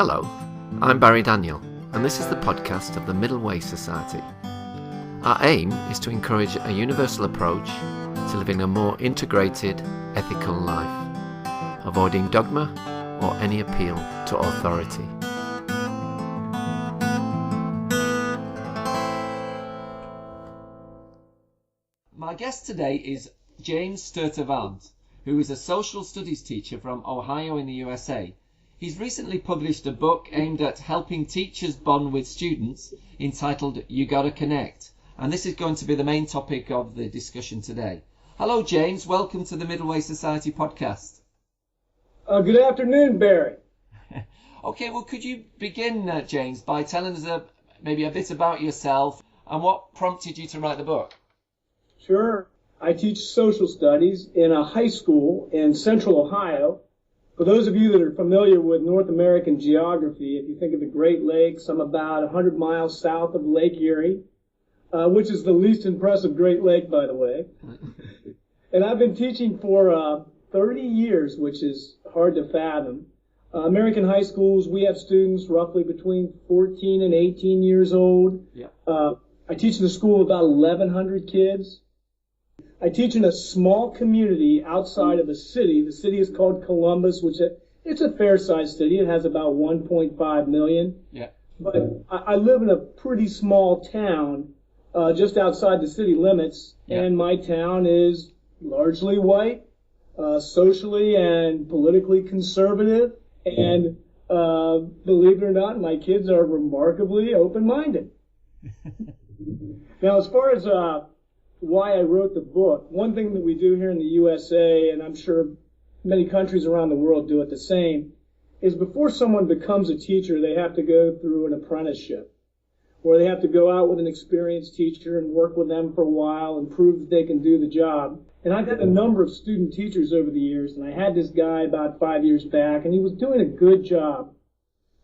Hello, I'm Barry Daniel, and this is the podcast of the Middle Way Society. Our aim is to encourage a universal approach to living a more integrated, ethical life, avoiding dogma or any appeal to authority. My guest today is James Sturtevant, who is a social studies teacher from Ohio in the USA. He's recently published a book aimed at helping teachers bond with students entitled You Gotta Connect, and this is going to be the main topic of the discussion today. Hello James, welcome to the Middle Way Society podcast. Good afternoon, Barry. Okay, well could you begin, James, by telling us maybe a bit about yourself and what prompted you to write the book? Sure. I teach social studies in a high school in central Ohio. For those of you that are familiar with North American geography, if you think of the Great Lakes, I'm about 100 miles south of Lake Erie, which is the least impressive Great Lake, by the way. And I've been teaching for 30 years, which is hard to fathom. American high schools, we have students roughly between 14 and 18 years old. Yeah. I teach in a school of about 1,100 kids. I teach in a small community outside of the city. The city is called Columbus, which it's a fair-sized city. It has about 1.5 million. Yeah. But I live in a pretty small town just outside the city limits, and my town is largely white, socially and politically conservative, and believe it or not, my kids are remarkably open-minded. Now, as far as why I wrote the book, one thing that we do here in the USA, and I'm sure many countries around the world do it the same, is before someone becomes a teacher, they have to go through an apprenticeship, where they have to go out with an experienced teacher and work with them for a while and prove that they can do the job. And I've had a number of student teachers over the years, and I had this guy about 5 years back, and he was doing a good job.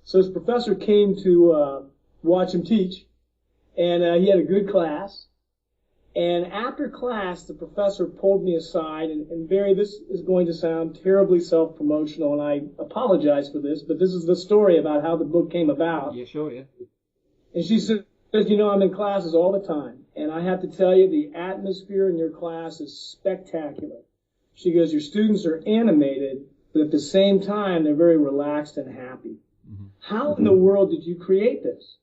So his professor came to watch him teach, and he had a good class. And after class, the professor pulled me aside, and Barry, this is going to sound terribly self-promotional, and I apologize for this, but this is the story about how the book came about. Yeah, sure, yeah. And she said, you know, I'm in classes all the time, and I have to tell you, the atmosphere in your class is spectacular. She goes, your students are animated, but at the same time, they're very relaxed and happy. Mm-hmm. How in the world did you create this?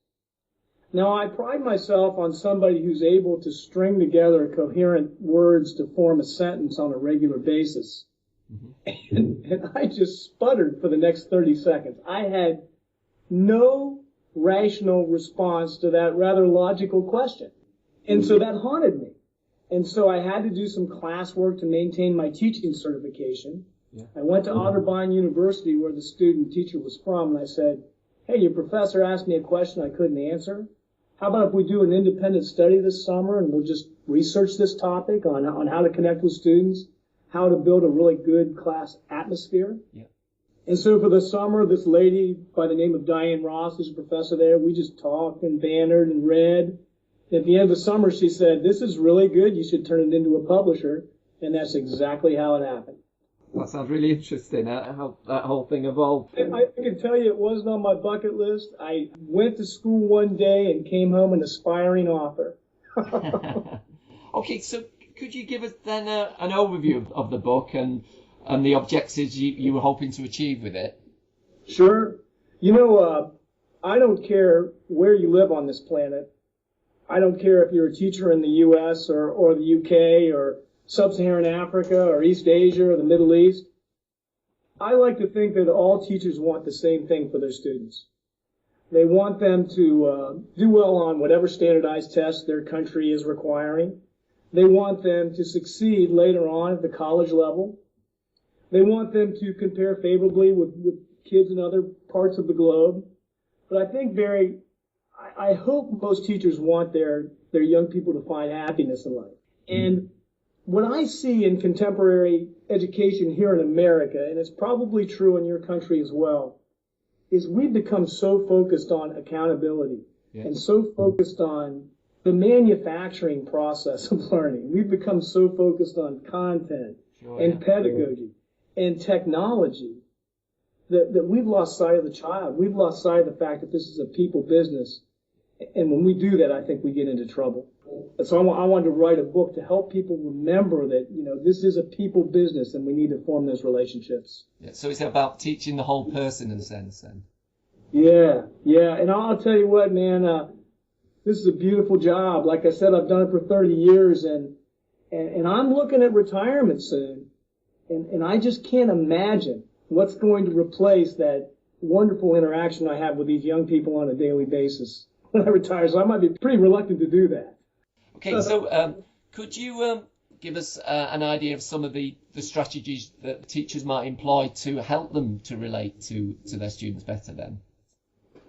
Now, I pride myself on somebody who's able to string together coherent words to form a sentence on a regular basis. Mm-hmm. And I just sputtered for the next 30 seconds. I had no rational response to that rather logical question. And so that haunted me. And so I had to do some classwork to maintain my teaching certification. Yeah. I went to Otterbein University, where the student teacher was from, and I said, hey, your professor asked me a question I couldn't answer. How about if we do an independent study this summer and we'll just research this topic on how to connect with students, how to build a really good class atmosphere? Yeah. And so for the summer, this lady by the name of Diane Ross, who's a professor there, we just talked and bantered and read. At the end of the summer, she said, this is really good. You should turn it into a publisher. And that's exactly how it happened. That sounds really interesting, how that whole thing evolved. I can tell you it wasn't on my bucket list. I went to school one day and came home an aspiring author. Okay, so could you give us then an overview of the book and the objectives you were hoping to achieve with it? Sure. You know, I don't care where you live on this planet. I don't care if you're a teacher in the U.S. or the U.K. or Sub-Saharan Africa or East Asia or the Middle East. I like to think that all teachers want the same thing for their students. They want them to do well on whatever standardized test their country is requiring. They want them to succeed later on at the college level. They want them to compare favorably with kids in other parts of the globe. But I think, Barry, I hope most teachers want their young people to find happiness in life. And what I see in contemporary education here in America, and it's probably true in your country as well, is we've become so focused on accountability and so focused on the manufacturing process of learning. We've become so focused on content and pedagogy and technology that we've lost sight of the child. We've lost sight of the fact that this is a people business. And when we do that, I think we get into trouble. And so I wanted to write a book to help people remember that, this is a people business and we need to form those relationships. Yeah, so it's about teaching the whole person in a sense then. Yeah. And I'll tell you what, man, this is a beautiful job. Like I said, I've done it for 30 years and I'm looking at retirement soon. And I just can't imagine what's going to replace that wonderful interaction I have with these young people on a daily basis when I retire. So I might be pretty reluctant to do that. Okay, so could you give us an idea of some of the strategies that teachers might employ to help them to relate to their students better then?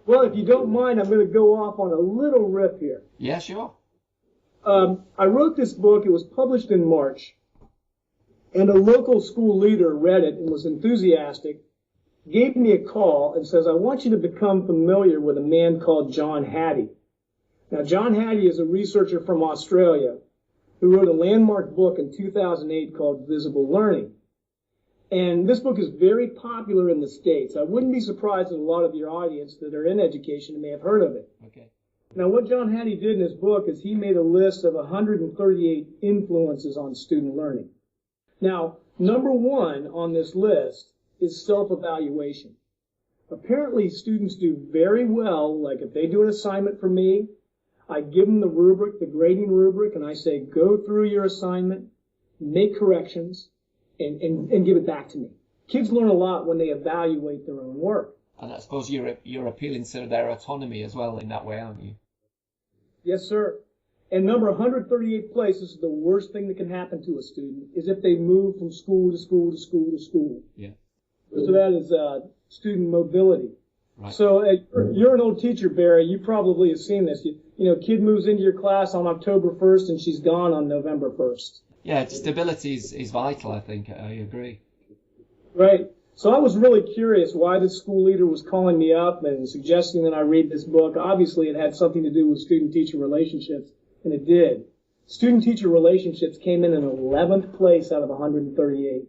Well, if you don't mind, I'm going to go off on a little riff here. Yeah, sure. I wrote this book. It was published in March. And a local school leader read it and was enthusiastic, gave me a call and says, I want you to become familiar with a man called John Hattie. Now, John Hattie is a researcher from Australia who wrote a landmark book in 2008 called Visible Learning. And this book is very popular in the States. I wouldn't be surprised that a lot of your audience that are in education may have heard of it. Okay. Now, what John Hattie did in his book is he made a list of 138 influences on student learning. Now, number one on this list is self-evaluation. Apparently, students do very well, like if they do an assignment for me, I give them the rubric, the grading rubric, and I say, go through your assignment, make corrections, and give it back to me. Kids learn a lot when they evaluate their own work. And I suppose you're appealing to their autonomy as well in that way, aren't you? Yes, sir. And number 138 place is the worst thing that can happen to a student is if they move from school to school to school to school. Yeah. So that is student mobility. Right. So you're an old teacher, Barry. You probably have seen this. Kid moves into your class on October 1st and she's gone on November 1st. Yeah, stability is vital, I think. I agree. Right. So I was really curious why this school leader was calling me up and suggesting that I read this book. Obviously, it had something to do with student-teacher relationships. And it did. Student-teacher relationships came in 11th place out of 138.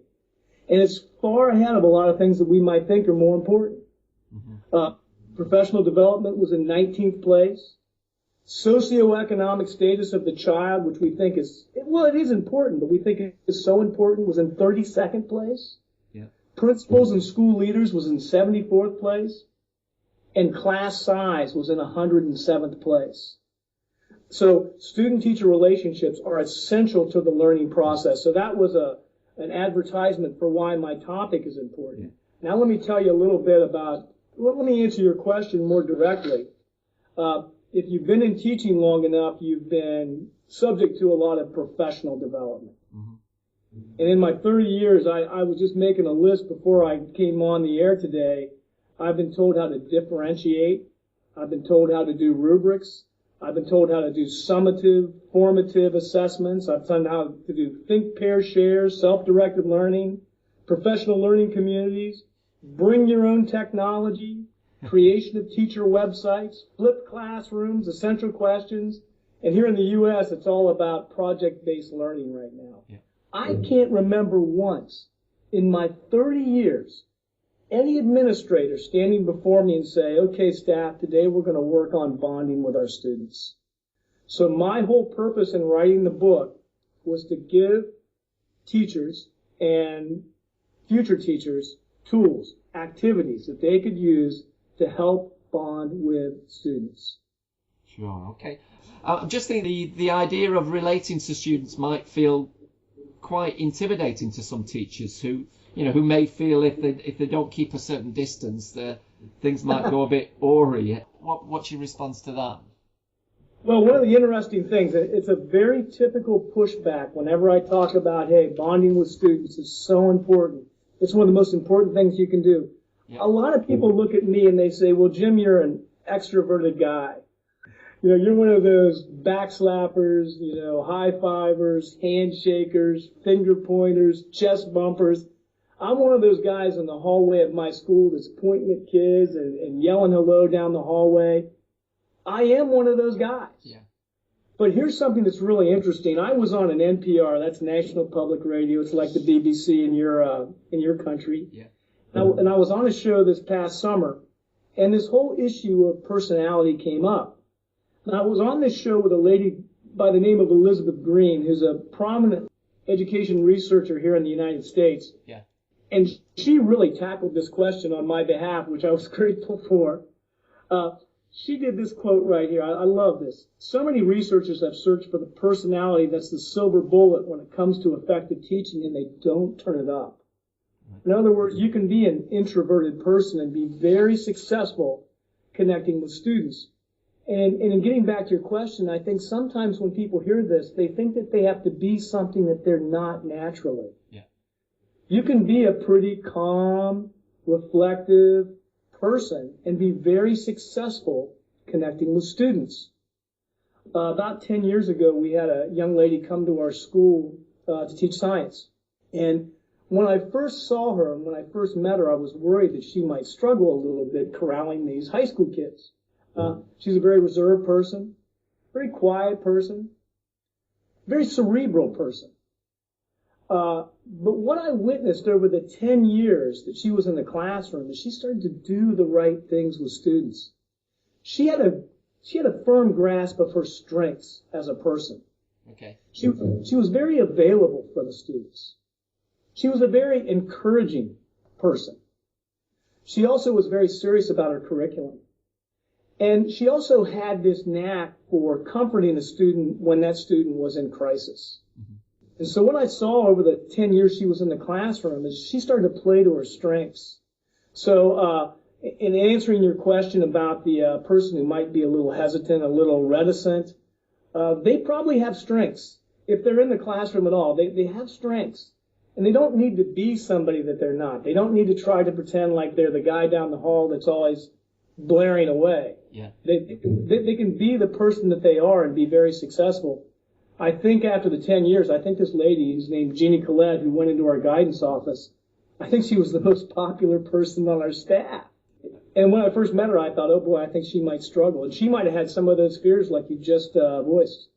And it's far ahead of a lot of things that we might think are more important. Mm-hmm. Professional development was in 19th place. Socioeconomic status of the child, which we think is, well, it is important, but we think it is so important, was in 32nd place. Yeah. Principals and school leaders was in 74th place. And class size was in 107th place. So student-teacher relationships are essential to the learning process. So that was an advertisement for why my topic is important. Yeah. Now let me tell you a little bit about, let me answer your question more directly. If you've been in teaching long enough, you've been subject to a lot of professional development. Mm-hmm. And in my 30 years, I was just making a list before I came on the air today. I've been told how to differentiate. I've been told how to do rubrics. I've been told how to do summative, formative assessments. I've done how to do think, pair, share, self-directed learning, professional learning communities, bring your own technology, creation of teacher websites, flipped classrooms, essential questions. And here in the U.S., it's all about project-based learning right now. Yeah. I can't remember once in my 30 years any administrator standing before me and say, okay, staff, today we're going to work on bonding with our students. So my whole purpose in writing the book was to give teachers and future teachers tools, activities that they could use to help bond with students. Sure, okay. I'm just thinking the idea of relating to students might feel quite intimidating to some teachers who may feel if they don't keep a certain distance, things might go a bit awry. What's your response to that? Well, one of the interesting things, it's a very typical pushback whenever I talk about, hey, bonding with students is so important. It's one of the most important things you can do. Yeah. A lot of people look at me and they say, well, Jim, you're an extroverted guy. You're one of those backslappers, high-fivers, handshakers, finger pointers, chest bumpers. I'm one of those guys in the hallway of my school that's pointing at kids and yelling hello down the hallway. I am one of those guys. Yeah. But here's something that's really interesting. I was on an NPR, that's National Public Radio. It's like the BBC in your country. Yeah. And I was on a show this past summer, and this whole issue of personality came up. And I was on this show with a lady by the name of Elizabeth Green, who's a prominent education researcher here in the United States. Yeah. And she really tackled this question on my behalf, which I was grateful for. She did this quote right here. I love this. So many researchers have searched for the personality that's the silver bullet when it comes to effective teaching, and they don't turn it up. In other words, you can be an introverted person and be very successful connecting with students. And in getting back to your question, I think sometimes when people hear this, they think that they have to be something that they're not naturally. Yeah. You can be a pretty calm, reflective person and be very successful connecting with students. About 10 years ago, we had a young lady come to our school to teach science. And when I first saw her and when I first met her, I was worried that she might struggle a little bit corralling these high school kids. She's a very reserved person, very quiet person, very cerebral person. But what I witnessed over the 10 years that she was in the classroom is she started to do the right things with students. She had a firm grasp of her strengths as a person. Okay. She was very available for the students. She was a very encouraging person. She also was very serious about her curriculum. And she also had this knack for comforting a student when that student was in crisis. Mm-hmm. And so what I saw over the 10 years she was in the classroom is she started to play to her strengths. So in answering your question about the person who might be a little hesitant, a little reticent, they probably have strengths. If they're in the classroom at all, they have strengths. And they don't need to be somebody that they're not. They don't need to try to pretend like they're the guy down the hall that's always blaring away. Yeah. They can be the person that they are and be very successful. I think after the 10 years, I think this lady, who's named Jeannie Collette, who went into our guidance office, I think she was the most popular person on our staff. And when I first met her, I thought, oh boy, I think she might struggle. And she might have had some of those fears like you just voiced.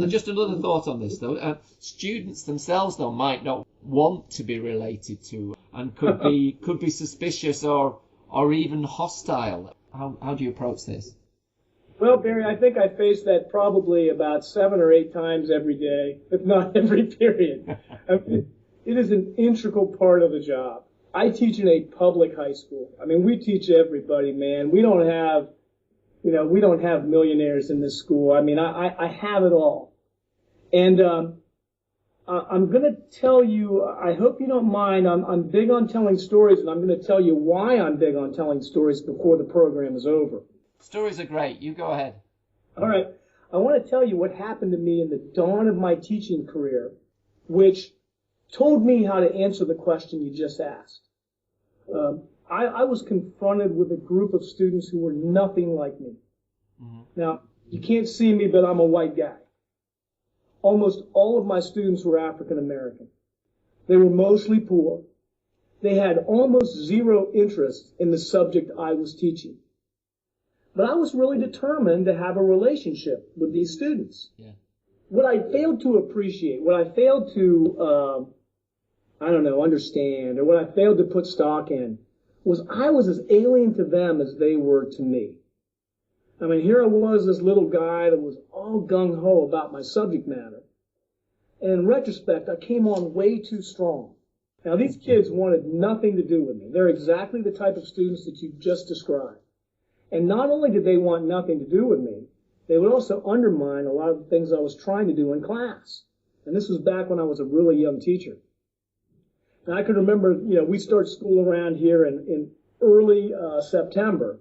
Just another thought on this, though. Students themselves, though, might not want to be related to and could be suspicious or even hostile. How do you approach this? Well, Barry, I think I face that probably about 7 or 8 times every day, if not every period. It is an integral part of the job. I teach in a public high school. I mean, we teach everybody, man. We don't have millionaires in this school. I mean, I have it all. And I'm going to tell you, I hope you don't mind, I'm big on telling stories, and I'm going to tell you why I'm big on telling stories before the program is over. Stories are great. You go ahead. All right. I want to tell you what happened to me in the dawn of my teaching career, which told me how to answer the question you just asked. I was confronted with a group of students who were nothing like me. Mm-hmm. Now, you can't see me, but I'm a white guy. Almost all of my students were African American. They were mostly poor. They had almost zero interest in the subject I was teaching. But I was really determined to have a relationship with these students. Yeah. What I failed to appreciate, what I failed to, understand, or what I failed to put stock in, was I was as alien to them as they were to me. I mean, here I was, this little guy that was all gung-ho about my subject matter. And in retrospect, I came on way too strong. Now, these kids wanted nothing to do with me. They're exactly the type of students that you just described. And not only did they want nothing to do with me, they would also undermine a lot of the things I was trying to do in class. And this was back when I was a really young teacher. And I can remember, we start school around here in early September.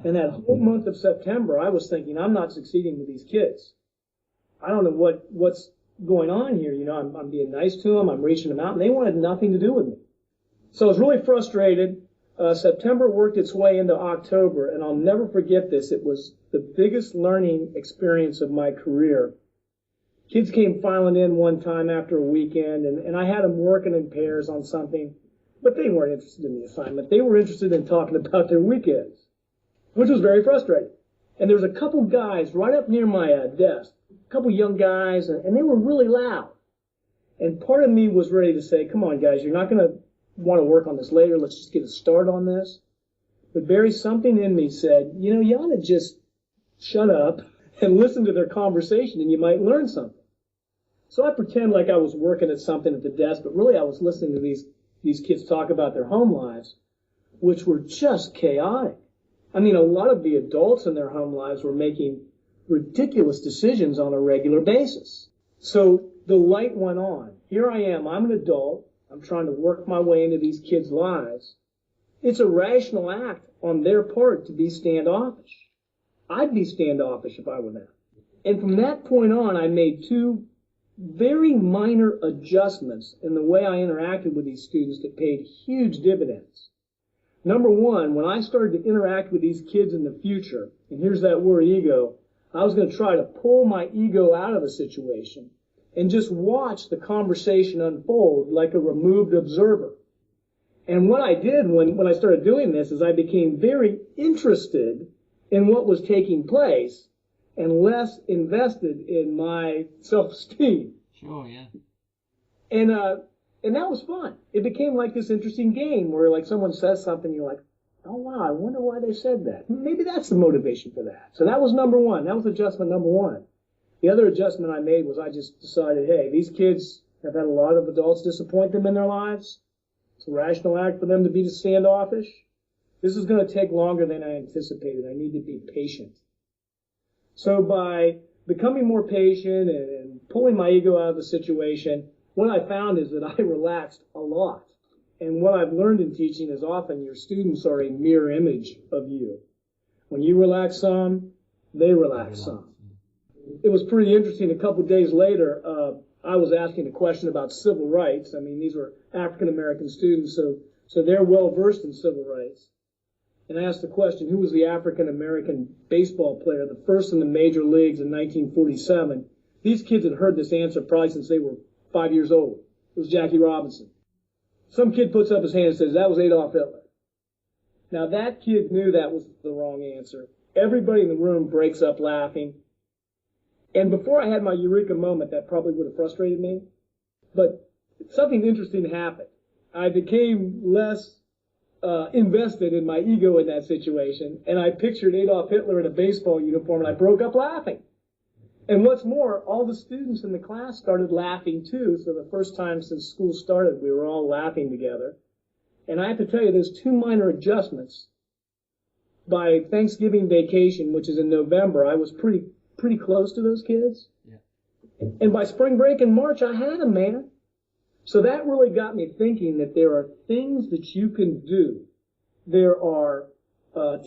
And that whole month of September, I was thinking, I'm not succeeding with these kids. I don't know what's going on here. I'm being nice to them. I'm reaching them out. And they wanted nothing to do with me. So I was really frustrated. September worked its way into October, and I'll never forget this. It was the biggest learning experience of my career. Kids came filing in one time after a weekend, and I had them working in pairs on something, but they weren't interested in the assignment. They were interested in talking about their weekends, which was very frustrating. And there was a couple guys right up near my desk, a couple young guys, and they were really loud. And part of me was ready to say, come on, guys, you're not going want to work on this later. Let's just get a start on this. But Barry, something in me said, you ought to just shut up and listen to their conversation and you might learn something. So I pretend like I was working at something at the desk, but really I was listening to these kids talk about their home lives, which were just chaotic. I mean, a lot of the adults in their home lives were making ridiculous decisions on a regular basis. So the light went on. Here I am. I'm an adult. I'm trying to work my way into these kids' lives. It's a rational act on their part to be standoffish. I'd be standoffish if I were them. And from that point on, I made two very minor adjustments in the way I interacted with these students that paid huge dividends. Number one, when I started to interact with these kids in the future, and here's that word ego, I was going to try to pull my ego out of the situation and just watch the conversation unfold like a removed observer. And what I did when I started doing this is I became very interested in what was taking place and less invested in my self-esteem. Sure, yeah. And that was fun. It became like this interesting game where like someone says something, you're like, oh wow, I wonder why they said that. Maybe that's the motivation for that. So that was number one. That was adjustment number one. The other adjustment I made was I just decided, hey, these kids have had a lot of adults disappoint them in their lives. It's a rational act for them to be standoffish. This is going to take longer than I anticipated. I need to be patient. So by becoming more patient and pulling my ego out of the situation, what I found is that I relaxed a lot. And what I've learned in teaching is often your students are a mirror image of you. When you relax some, they relax some. It was pretty interesting. A couple of days later, I was asking a question about civil rights. I mean, these were African-American students, so they're well-versed in civil rights. And I asked the question, who was the African-American baseball player, the first in the major leagues in 1947? These kids had heard this answer probably since they were 5 years old. It was Jackie Robinson. Some kid puts up his hand and says, that was Adolf Hitler. Now, that kid knew that was the wrong answer. Everybody in the room breaks up laughing. And before I had my eureka moment, that probably would have frustrated me. But something interesting happened. I became less invested in my ego in that situation, and I pictured Adolf Hitler in a baseball uniform, and I broke up laughing. And what's more, all the students in the class started laughing too, so the first time since school started, we were all laughing together. And I have to tell you, those two minor adjustments. By Thanksgiving vacation, which is in November, I was pretty close to those kids. Yeah. And by spring break in March, I had them, man. So that really got me thinking that there are things that you can do. There are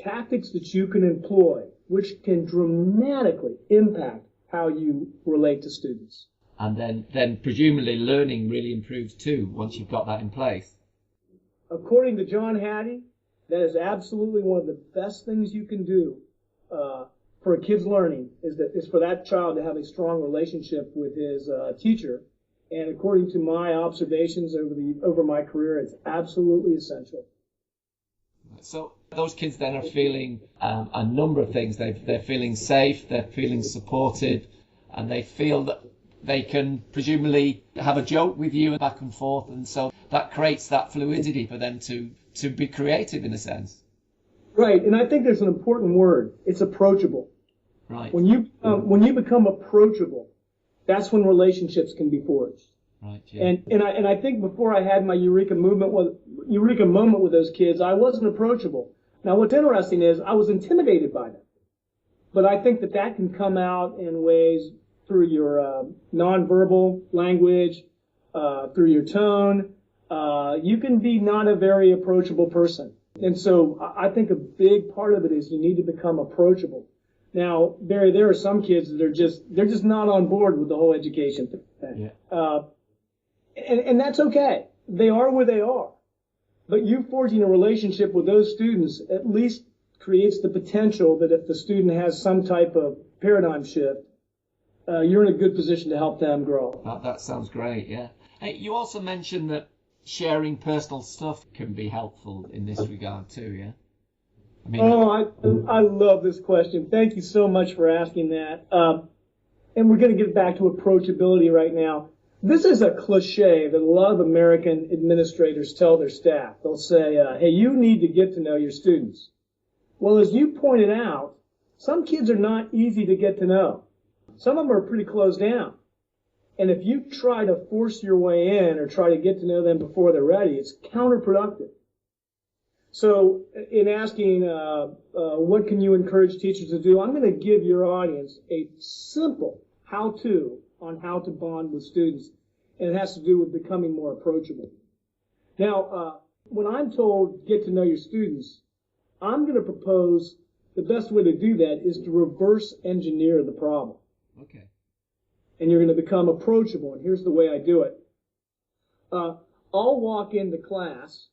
tactics that you can employ, which can dramatically impact how you relate to students. And then presumably learning really improves too, once you've got that in place. According to John Hattie, that is absolutely one of the best things you can do for a kid's learning is for that child to have a strong relationship with his teacher. And according to my observations over my career, it's absolutely essential. So those kids then are feeling a number of things. They're feeling safe, they're feeling supported, and they feel that they can presumably have a joke with you back and forth. And so that creates that fluidity for them to be creative in a sense. Right, and I think there's an important word. It's approachable. Right. When you become approachable, that's when relationships can be forged. Right. Yeah. And I think before I had my eureka moment with those kids, I wasn't approachable. Now, what's interesting is I was intimidated by them, but I think that can come out in ways through your nonverbal language, through your tone. You can be not a very approachable person, and so I think a big part of it is you need to become approachable. Now, Barry, there are some kids that they're just not on board with the whole education thing. Yeah. And that's okay. They are where they are. But you forging a relationship with those students at least creates the potential that if the student has some type of paradigm shift, you're in a good position to help them grow. That sounds great, yeah. Hey, you also mentioned that sharing personal stuff can be helpful in this regard too, yeah? I mean, I love this question. Thank you so much for asking that. And we're going to get back to approachability right now. This is a cliche that a lot of American administrators tell their staff. They'll say, hey, you need to get to know your students. Well, as you pointed out, some kids are not easy to get to know. Some of them are pretty closed down. And if you try to force your way in or try to get to know them before they're ready, it's counterproductive. So in asking what can you encourage teachers to do, I'm going to give your audience a simple how-to on how to bond with students, and it has to do with becoming more approachable. Now, when I'm told get to know your students, I'm going to propose the best way to do that is to reverse engineer the problem. Okay. And you're going to become approachable, and here's the way I do it. I'll walk into class,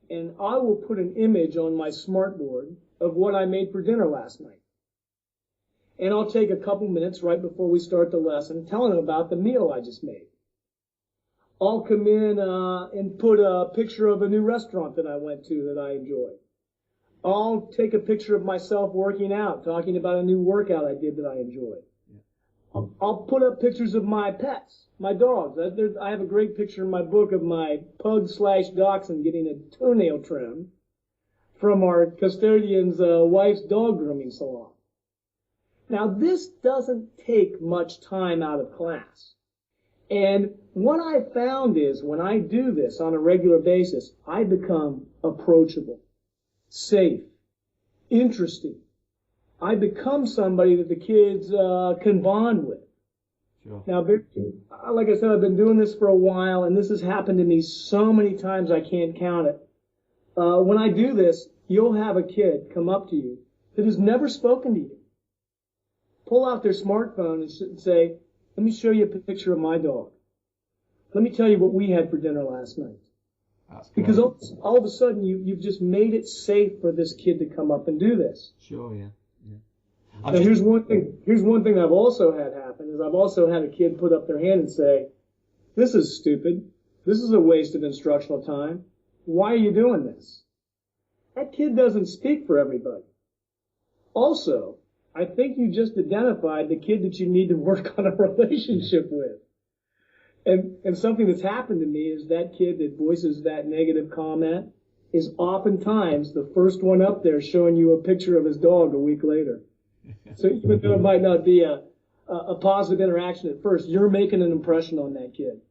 and I will put an image on my smartboard of what I made for dinner last night. And I'll take a couple minutes right before we start the lesson telling them about the meal I just made. I'll come in and put a picture of a new restaurant that I went to that I enjoyed. I'll take a picture of myself working out, talking about a new workout I did that I enjoyed. Yeah. I'll put up pictures of my pets, my dogs. I have a great picture in my book of my pug/dachshund getting a toenail trim from our custodian's wife's dog grooming salon. Now, this doesn't take much time out of class. And what I found is when I do this on a regular basis, I become approachable, safe, interesting. I become somebody that the kids can bond with. Sure. Now, like I said, I've been doing this for a while, and this has happened to me so many times I can't count it. When I do this, you'll have a kid come up to you that has never spoken to you, pull out their smartphone and say, let me show you a picture of my dog. Let me tell you what we had for dinner last night. Because all of a sudden, you've just made it safe for this kid to come up and do this. Sure, yeah. Now, here's one thing I've also had happen is I've also had a kid put up their hand and say, this is stupid. This is a waste of instructional time. Why are you doing this? That kid doesn't speak for everybody. Also, I think you just identified the kid that you need to work on a relationship with. And something that's happened to me is that kid that voices that negative comment is oftentimes the first one up there showing you a picture of his dog a week later. So even though it might not be a positive interaction at first, you're making an impression on that kid.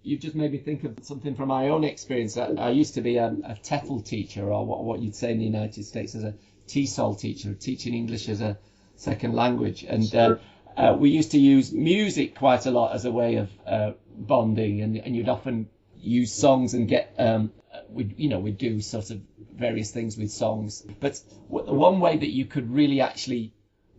You've just made me think of something from my own experience. I used to be a TEFL teacher, or what you'd say in the United States as a TESOL teacher, teaching English as a second language. And Sure. We used to use music quite a lot as a way of bonding, and you'd often use songs and get we'd do sort of various things with songs. But one way that you could really actually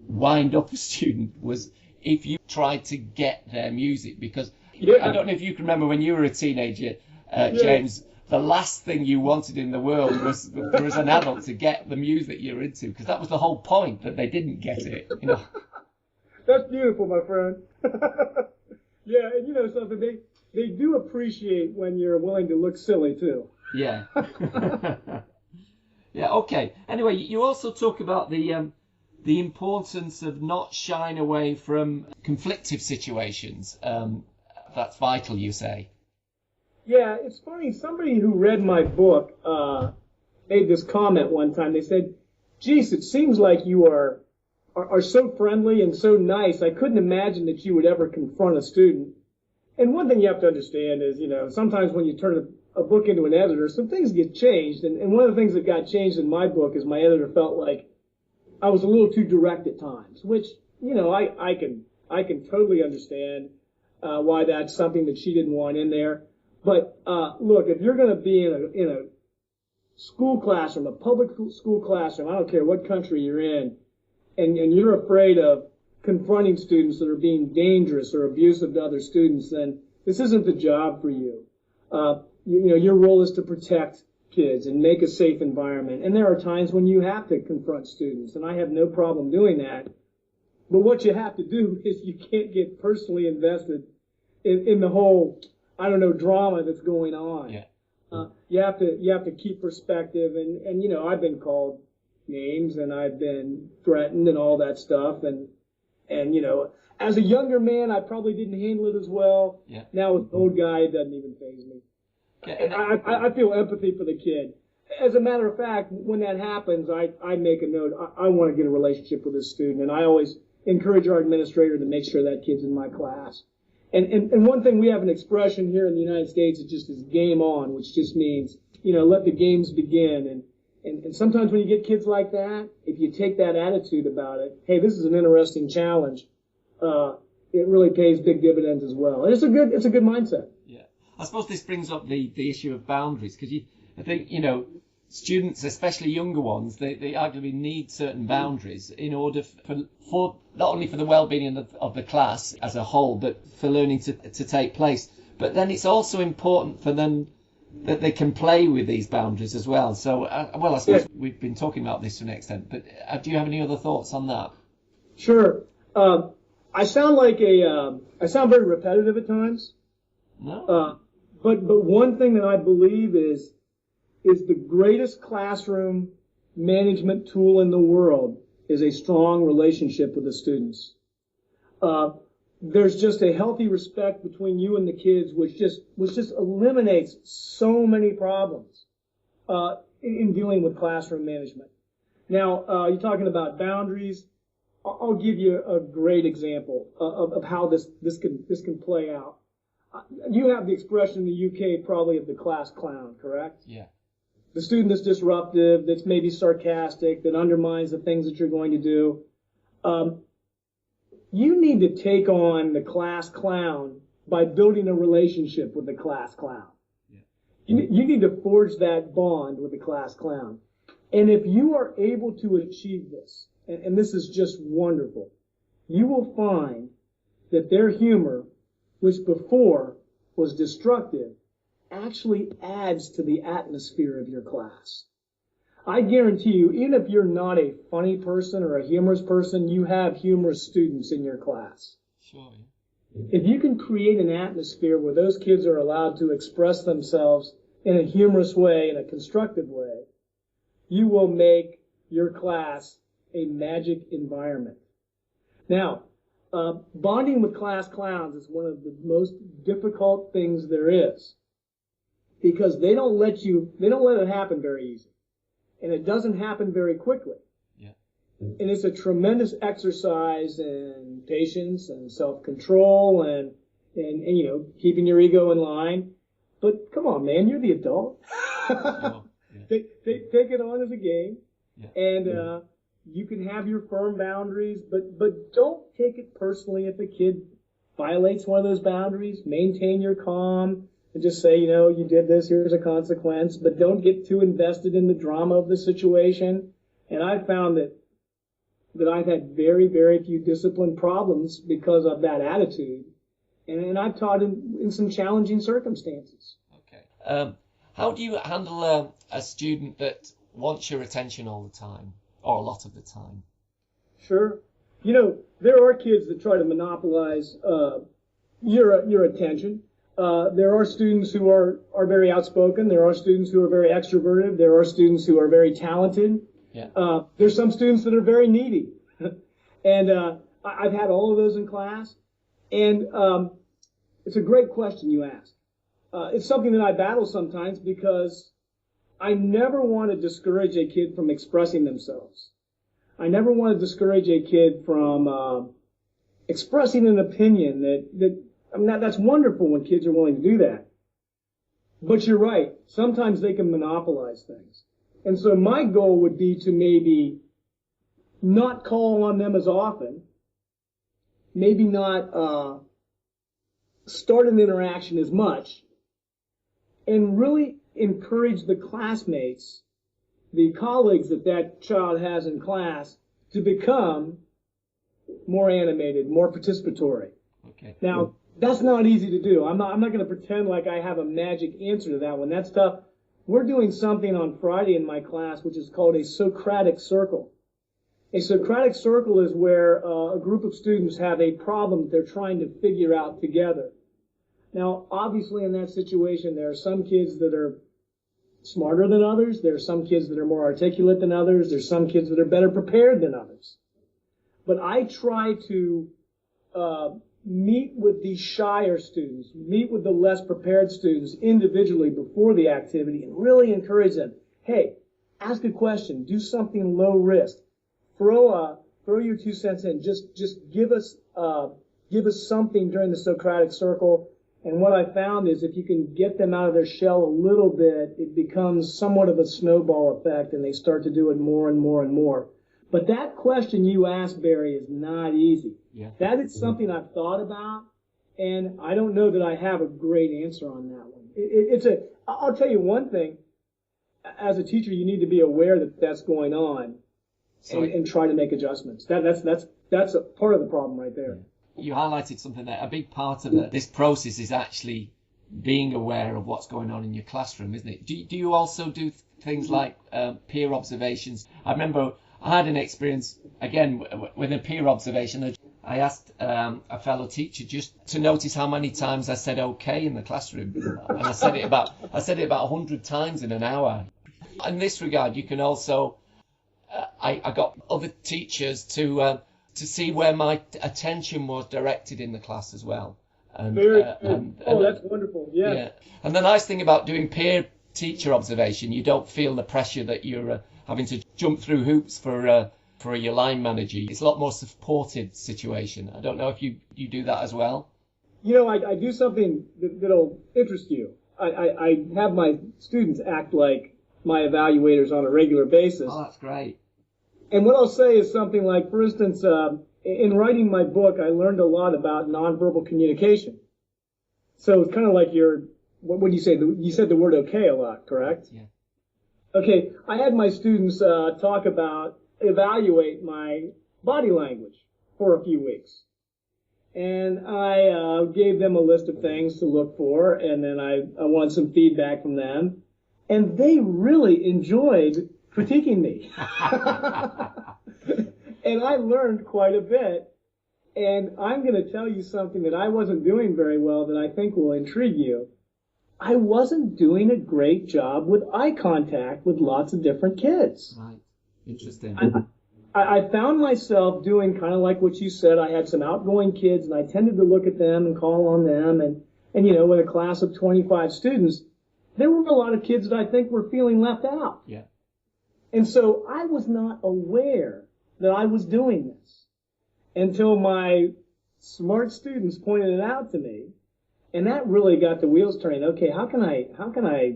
wind up a student was if you tried to get their music, because I don't know if you can remember when you were a teenager, James, the last thing you wanted in the world was for as an adult to get the music you're into, because that was the whole point, that they didn't get it, you know. That's beautiful, my friend. Yeah, and you know something, they do appreciate when you're willing to look silly too. Yeah. Yeah, okay. Anyway, you also talk about the importance of not shying away from conflictive situations. That's vital, you say. Yeah, it's funny. Somebody who read my book made this comment one time. They said, geez, it seems like you are so friendly and so nice. I couldn't imagine that you would ever confront a student. And one thing you have to understand is, you know, sometimes when you turn a book into an editor, some things get changed. And one of the things that got changed in my book is my editor felt like I was a little too direct at times, which, you know, I can totally understand why that's something that she didn't want in there. But look, if you're going to be in a school classroom, a public school classroom, I don't care what country you're in, and you're afraid of confronting students that are being dangerous or abusive to other students, then this isn't the job for you. You know, your role is to protect kids and make a safe environment. And there are times when you have to confront students, and I have no problem doing that. But what you have to do is you can't get personally invested in the whole, I don't know, drama that's going on. Yeah. You have to keep perspective, and you know, I've been called names and I've been threatened and all that stuff, and you know, As a younger man, I probably didn't handle it as well. Yeah. Now, as an old guy, it doesn't even faze me. Yeah. I feel empathy for the kid. As a matter of fact, when that happens, I make a note. I want to get a relationship with this student, and I always encourage our administrator to make sure that kid's in my class. And one thing, we have an expression here in the United States, it just is game on, which just means, let the games begin. And sometimes when you get kids like that, if you take that attitude about it, hey, this is an interesting challenge, it really pays big dividends as well. And it's a good mindset. Yeah. I suppose this brings up the issue of boundaries, because I think, students, especially younger ones, they arguably need certain boundaries in order for not only for the well-being of the class as a whole, but for learning to take place. But then it's also important for them that they can play with these boundaries as well. So, I suppose we've been talking about this to an extent, but do you have any other thoughts on that? Sure. I sound very repetitive at times. No. But one thing that I believe is the greatest classroom management tool in the world is a strong relationship with the students. There's just a healthy respect between you and the kids, which just eliminates so many problems in dealing with classroom management. Now, you're talking about boundaries. I'll give you a great example of how this can play out. You have the expression in the UK probably of the class clown, correct? Yeah. The student that's disruptive, that's maybe sarcastic, that undermines the things that you're going to do. You need to take on the class clown by building a relationship with the class clown. Yeah. You need to forge that bond with the class clown. And if you are able to achieve this, and this is just wonderful, you will find that their humor, which before was destructive, actually adds to the atmosphere of your class. I guarantee you, even if you're not a funny person or a humorous person, you have humorous students in your class. Sure. If you can create an atmosphere where those kids are allowed to express themselves in a humorous way, in a constructive way, you will make your class a magic environment. Now, bonding with class clowns is one of the most difficult things there is, because they don't let it happen very easy. And it doesn't happen very quickly. Yeah. And it's a tremendous exercise in patience and self-control and keeping your ego in line. But come on, man, you're the adult. Oh, yeah. Take it on as a game. Yeah. And you can have your firm boundaries, but don't take it personally if a kid violates one of those boundaries. Maintain your calm. And just say, you did this, here's a consequence, but don't get too invested in the drama of the situation. And I've found that I've had very, very few discipline problems because of that attitude. And I've taught in some challenging circumstances. Okay. How do you handle a student that wants your attention all the time, or a lot of the time? Sure. There are kids that try to monopolize your attention. There are students who are very outspoken. There are students who are very extroverted. There are students who are very talented. Yeah. There's some students that are very needy. And I've had all of those in class. And it's a great question you ask. It's something that I battle sometimes because I never want to discourage a kid from expressing themselves. I never want to discourage a kid from expressing an opinion that's wonderful when kids are willing to do that. But you're right. Sometimes they can monopolize things. And so my goal would be to maybe not call on them as often, maybe not start an interaction as much, and really encourage the classmates, the colleagues that child has in class, to become more animated, more participatory. Okay. Now, that's not easy to do. I'm not going to pretend like I have a magic answer to that one. That's tough. We're doing something on Friday in my class which is called a Socratic circle. A Socratic circle is where a group of students have a problem that they're trying to figure out together. Now, obviously in that situation, there are some kids that are smarter than others. There are some kids that are more articulate than others. There's some kids that are better prepared than others. But I try to meet with the shyer students, meet with the less prepared students individually before the activity, and really encourage them. Hey, ask a question, do something low risk, throw your 2 cents in, just give us something during the Socratic circle. And what I found is if you can get them out of their shell a little bit, it becomes somewhat of a snowball effect, and they start to do it more and more and more. But that question you asked, Barry, is not easy. Yeah. That is something I've thought about, and I don't know that I have a great answer on that one. I'll tell you one thing. As a teacher, you need to be aware that that's going on, and try to make adjustments. That's a part of the problem right there. You highlighted something there. A big part of this process is actually being aware of what's going on in your classroom, isn't it? Do you also do things like peer observations? I remember I had an experience, again, with a peer observation. I asked a fellow teacher just to notice how many times I said okay in the classroom. And I said it about 100 times in an hour. In this regard, you can also, I got other teachers to see where my attention was directed in the class as well. And, Very good. That's wonderful. Yeah. And the nice thing about doing peer teacher observation, you don't feel the pressure that you're having to jump through hoops for your line manager. It's a lot more supported situation. I don't know if you do that as well. I do something that'll interest you. I have my students act like my evaluators on a regular basis. Oh, that's great. And what I'll say is something like, for instance, in writing my book, I learned a lot about nonverbal communication. So it's kind of like what would you say? You said the word okay a lot, correct? Yeah. Okay, I had my students evaluate my body language for a few weeks. And I gave them a list of things to look for, and then I wanted some feedback from them. And they really enjoyed critiquing me. And I learned quite a bit. And I'm going to tell you something that I wasn't doing very well that I think will intrigue you. I wasn't doing a great job with eye contact with lots of different kids. Right. Interesting. I found myself doing kind of like what you said. I had some outgoing kids, and I tended to look at them and call on them. And with a class of 25 students, there were a lot of kids that I think were feeling left out. Yeah. And so I was not aware that I was doing this until my smart students pointed it out to me. And that really got the wheels turning. Okay, how can I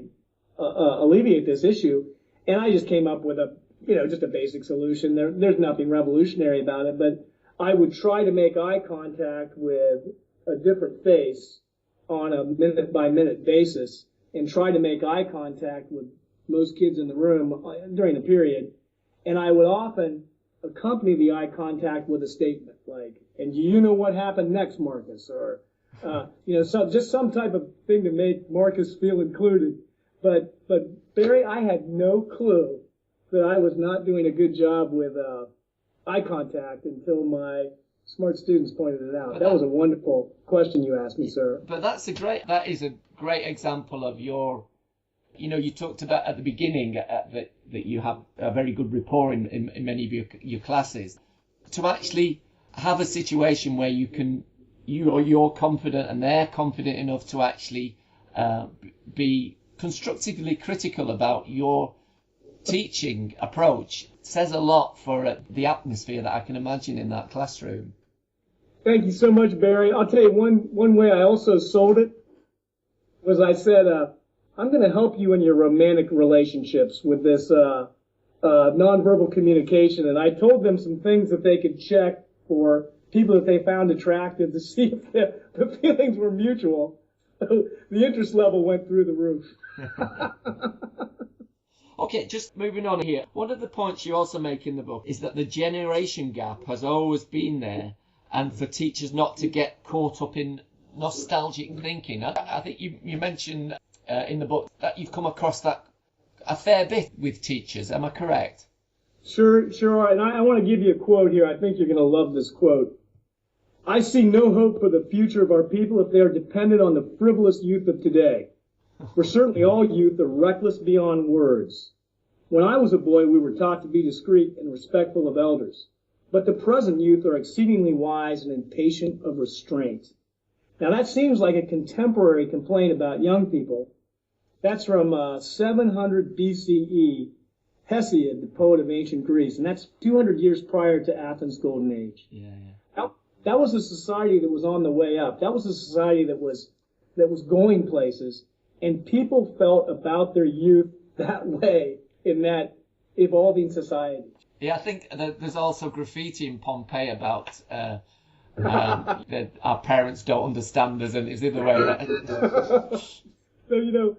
alleviate this issue? And I just came up with just a basic solution. There's nothing revolutionary about it, but I would try to make eye contact with a different face on a minute by minute basis, and try to make eye contact with most kids in the room during the period. And I would often accompany the eye contact with a statement like, "And do you know what happened next, Marcus?" Or, just some type of thing to make Marcus feel included. But Barry, I had no clue that I was not doing a good job with eye contact until my smart students pointed it out. That was a wonderful question you asked me, sir. But that is a great example of your, you talked about at the beginning that you have a very good rapport in many of your classes. To actually have a situation where you're confident and they're confident enough to actually be constructively critical about your teaching approach says a lot for the atmosphere that I can imagine in that classroom. Thank you so much, Barry. I'll tell you one way I also sold it was I said, I'm going to help you in your romantic relationships with this nonverbal communication. And I told them some things that they could check for people that they found attractive to see if the feelings were mutual. The interest level went through the roof. Okay, just moving on here. One of the points you also make in the book is that the generation gap has always been there, and for teachers not to get caught up in nostalgic thinking. I think you mentioned in the book that you've come across that a fair bit with teachers. Am I correct? Sure. And I want to give you a quote here. I think you're going to love this quote. "I see no hope for the future of our people if they are dependent on the frivolous youth of today. For certainly all youth are reckless beyond words. When I was a boy, we were taught to be discreet and respectful of elders. but the present youth are exceedingly wise and impatient of restraint. Now that seems like a contemporary complaint about young people. That's from 700 BCE, Hesiod, the poet of ancient Greece, and that's 200 years prior to Athens' golden age. Yeah, yeah. That was a society that was on the way up. That was a society that was going places, and people felt about their youth that way in that evolving society. Yeah, I think that there's also graffiti in Pompeii about that our parents don't understand us, and it's the other way. So,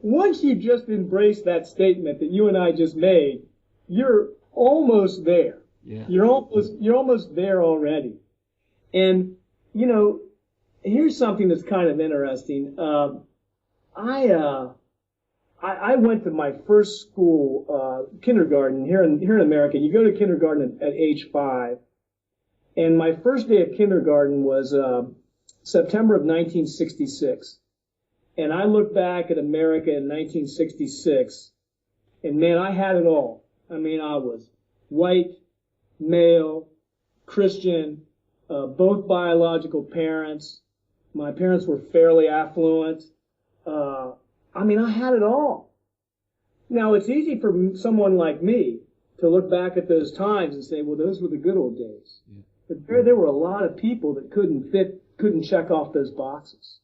once you just embrace that statement that you and I just made, you're almost there. Yeah. You're almost there already. And, here's something that's kind of interesting. I went to my first school, kindergarten, here in America. You go to kindergarten at age 5. And my first day of kindergarten was September of 1966. And I look back at America in 1966, and man, I had it all. I mean, I was white, male, Christian, both biological parents. My parents were fairly affluent. I had it all. Now, it's easy for someone like me to look back at those times and say, well, those were the good old days. Yeah. But there were a lot of people that couldn't check off those boxes.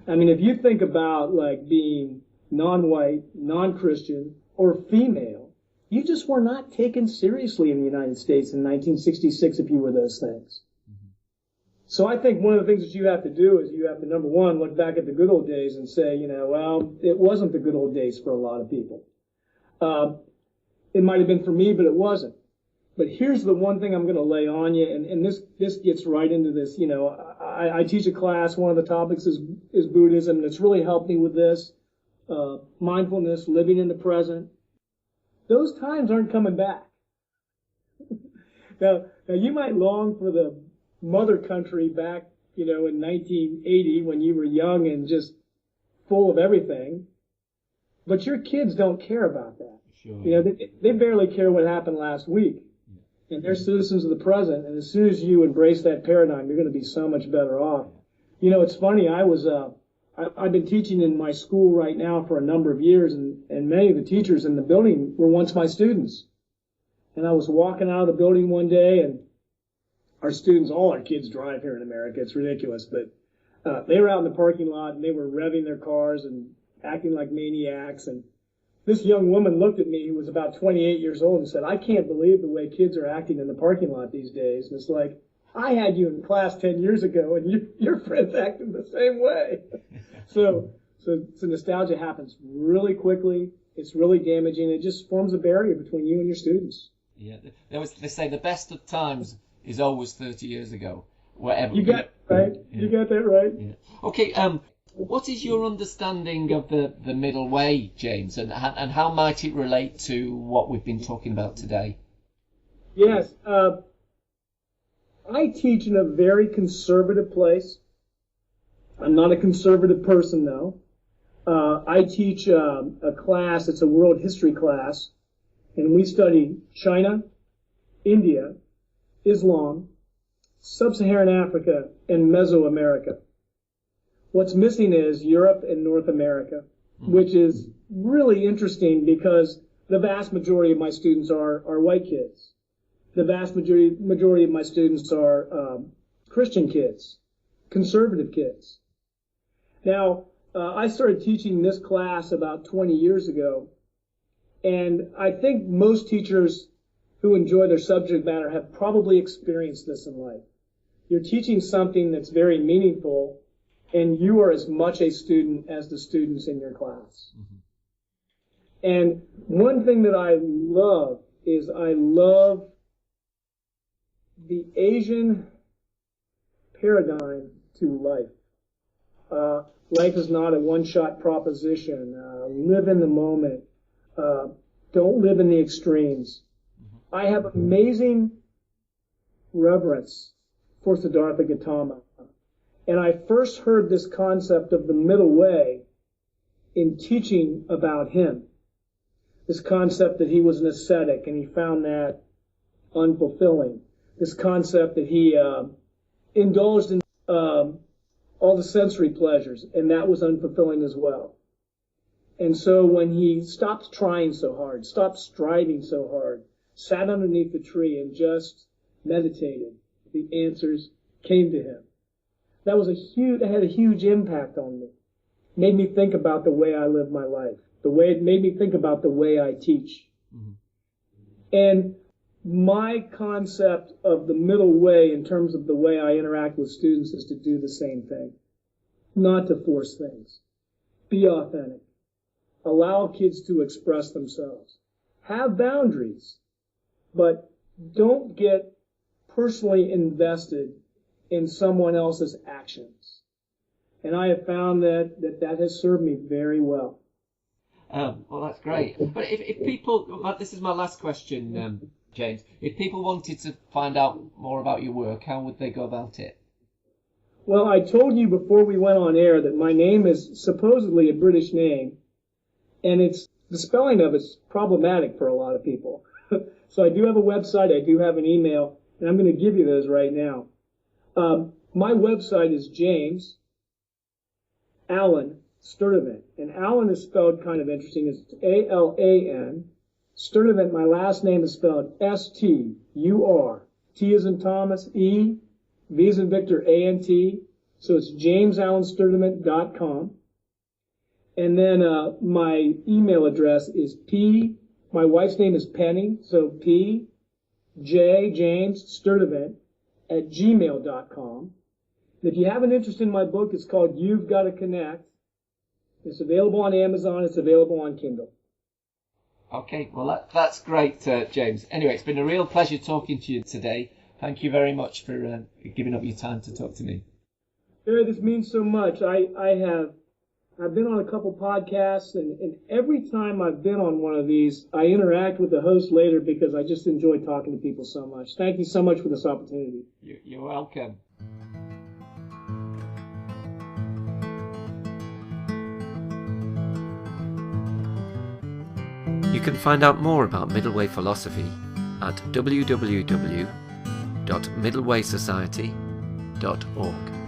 I mean, if you think about like being non-white, non-Christian, or female, you just were not taken seriously in the United States in 1966 if you were those things. Mm-hmm. So I think one of the things that you have to do is you have to, number one, look back at the good old days and say, well, it wasn't the good old days for a lot of people. It might have been for me, but it wasn't. But here's the one thing I'm going to lay on you, and this gets right into this. I teach a class. One of the topics is Buddhism, and it's really helped me with this. Mindfulness, living in the present. Those times aren't coming back. Now you might long for the mother country back, in 1980 when you were young and just full of everything. But your kids don't care about that. Sure. They barely care what happened last week. And they're citizens of the present, and as soon as you embrace that paradigm, you're going to be so much better off. It's funny, I've been teaching in my school right now for a number of years, and many of the teachers in the building were once my students. And I was walking out of the building one day, and all our kids drive here in America, it's ridiculous, but they were out in the parking lot, and they were revving their cars and acting like maniacs, and this young woman looked at me, who was about 28 years old, and said, I can't believe the way kids are acting in the parking lot these days. And it's like, I had you in class 10 years ago, and your friends acted the same way. So nostalgia happens really quickly. It's really damaging. It just forms a barrier between you and your students. Yeah, they say the best of times is always 30 years ago. Whatever. You got it right. Yeah. You got that right. Yeah. Okay. What is your understanding of the middle way, James, and how might it relate to what we've been talking about today? Yes. I teach in a very conservative place. I'm not a conservative person, though. I teach a class, it's a world history class, and we study China, India, Islam, Sub-Saharan Africa, and Mesoamerica. What's missing is Europe and North America, which is really interesting because the vast majority of my students are white kids. The vast majority of my students are Christian kids, conservative kids. Now, I started teaching this class about 20 years ago, and I think most teachers who enjoy their subject matter have probably experienced this in life. You're teaching something that's very meaningful, and you are as much a student as the students in your class. Mm-hmm. And one thing that I love is I love the Asian paradigm to life. Life is not a one-shot proposition. Live in the moment. Don't live in the extremes. Mm-hmm. I have amazing reverence for Siddhartha Gautama. And I first heard this concept of the middle way in teaching about him. This concept that he was an ascetic and he found that unfulfilling. this concept that he indulged in all the sensory pleasures, and that was unfulfilling as well. And so when he stopped trying so hard, stopped striving so hard, sat underneath the tree and just meditated, the answers came to him. That had a huge impact on me. It made me think about the way I live my life. It made me think about the way I teach. Mm-hmm. And my concept of the middle way in terms of the way I interact with students is to do the same thing. Not to force things. Be authentic. Allow kids to express themselves. Have boundaries, but don't get personally invested in someone else's actions. And I have found that has served me very well. Well, that's great. But if people, this is my last question, James. If people wanted to find out more about your work, how would they go about it? Well, I told you before we went on air that my name is supposedly a British name, and the spelling of it's problematic for a lot of people. So I do have a website, I do have an email, and I'm going to give you those right now. My website is James Allen Sturtevant, and Allen is spelled kind of interesting. It's A-L-A-N. Sturtevant, my last name is spelled S-T-U-R. T as in Thomas, E, V as in Victor, A-N-T. So it's jamesallenSturtevant.com. And then my email address is my wife's name is Penny, so P, J, James Sturtevant at gmail.com. If you have an interest in my book, it's called You've Got to Connect. It's available on Amazon. It's available on Kindle. Okay, well, that's great, James. Anyway, it's been a real pleasure talking to you today. Thank you very much for giving up your time to talk to me. Barry, this means so much. I've been on a couple podcasts, and every time I've been on one of these, I interact with the host later because I just enjoy talking to people so much. Thank you so much for this opportunity. You're welcome. You can find out more about Middle Way philosophy at www.middlewaysociety.org.